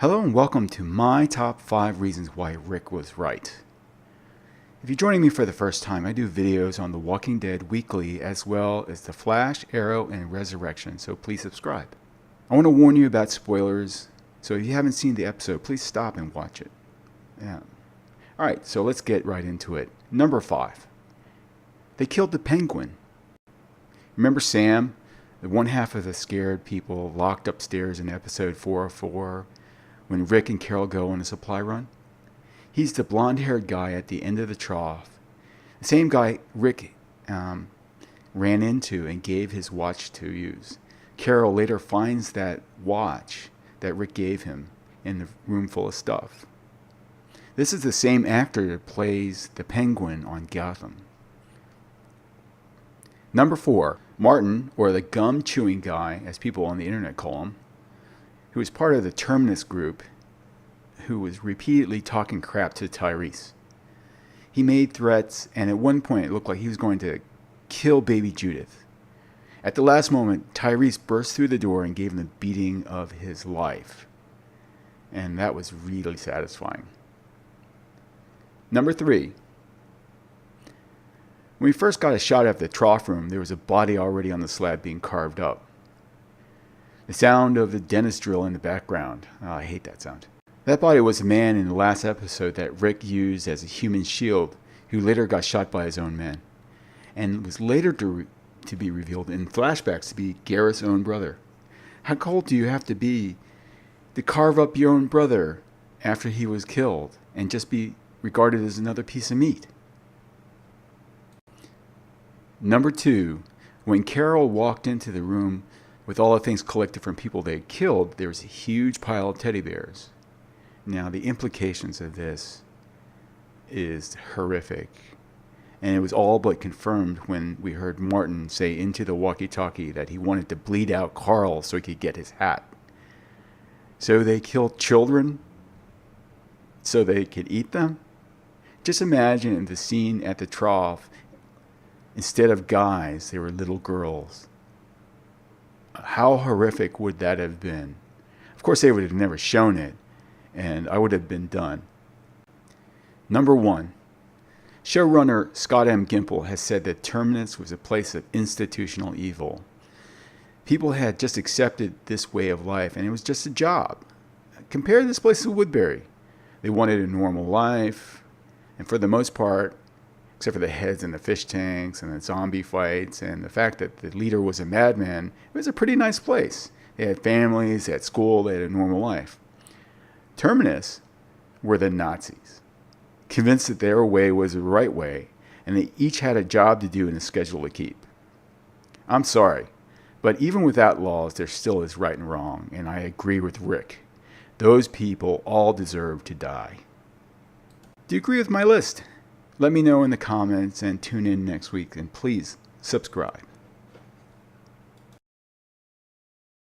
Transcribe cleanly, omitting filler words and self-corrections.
Hello and welcome to my top 5 reasons why Rick was right. If you're joining me for the first time, I do videos on The Walking Dead weekly as well as The Flash, Arrow, and Resurrection, so please subscribe. I want to warn you about spoilers, so if you haven't seen the episode, please stop and watch it. Alright, so let's get right into it. Number 5. They killed the penguin. Remember Sam, the one half of the scared people locked upstairs in episode 404? When Rick and Carol go on a supply run? He's the blonde-haired guy at the end of the trough. The same guy Rick ran into and gave his watch to use. Carol later finds that watch that Rick gave him in the room full of stuff. This is the same actor that plays the Penguin on Gotham. Number 4. Martin, or the gum-chewing guy, as people on the internet call him, who was part of the Termites group, who was repeatedly talking crap to Tyrese. He made threats, and at one point it looked like he was going to kill baby Judith. At the last moment, Tyrese burst through the door and gave him the beating of his life. And that was really satisfying. Number 3. When we first got a shot at the trough room, there was a body already on the slab being carved up. The sound of the dentist drill in the background. Oh, I hate that sound. That body was a man in the last episode that Rick used as a human shield, who later got shot by his own men, and was later to be revealed in flashbacks to be Gareth's own brother. How cold do you have to be to carve up your own brother after he was killed and just be regarded as another piece of meat? Number 2. When Carol walked into the room with all the things collected from people they had killed, there was a huge pile of teddy bears. Now, the implications of this is horrific. And it was all but confirmed when we heard Martin say into the walkie-talkie that he wanted to bleed out Carl so he could get his hat. So they killed children so they could eat them? Just imagine the scene at the trough. Instead of guys, they were little girls. How horrific would that have been? Of course, they would have never shown it, and I would have been done. Number 1. Showrunner Scott M. Gimple has said that Terminus was a place of institutional evil. People had just accepted this way of life, and it was just a job. Compare this place to Woodbury. They wanted a normal life, and for the most part, except for the heads and the fish tanks and the zombie fights and the fact that the leader was a madman, it was a pretty nice place. They had families, they had school, they had a normal life. Terminus were the Nazis, convinced that their way was the right way, and they each had a job to do and a schedule to keep. I'm sorry, but even without laws, there still is right and wrong, and I agree with Rick. Those people all deserve to die. Do you agree with my list? Let me know in the comments and tune in next week, and please subscribe.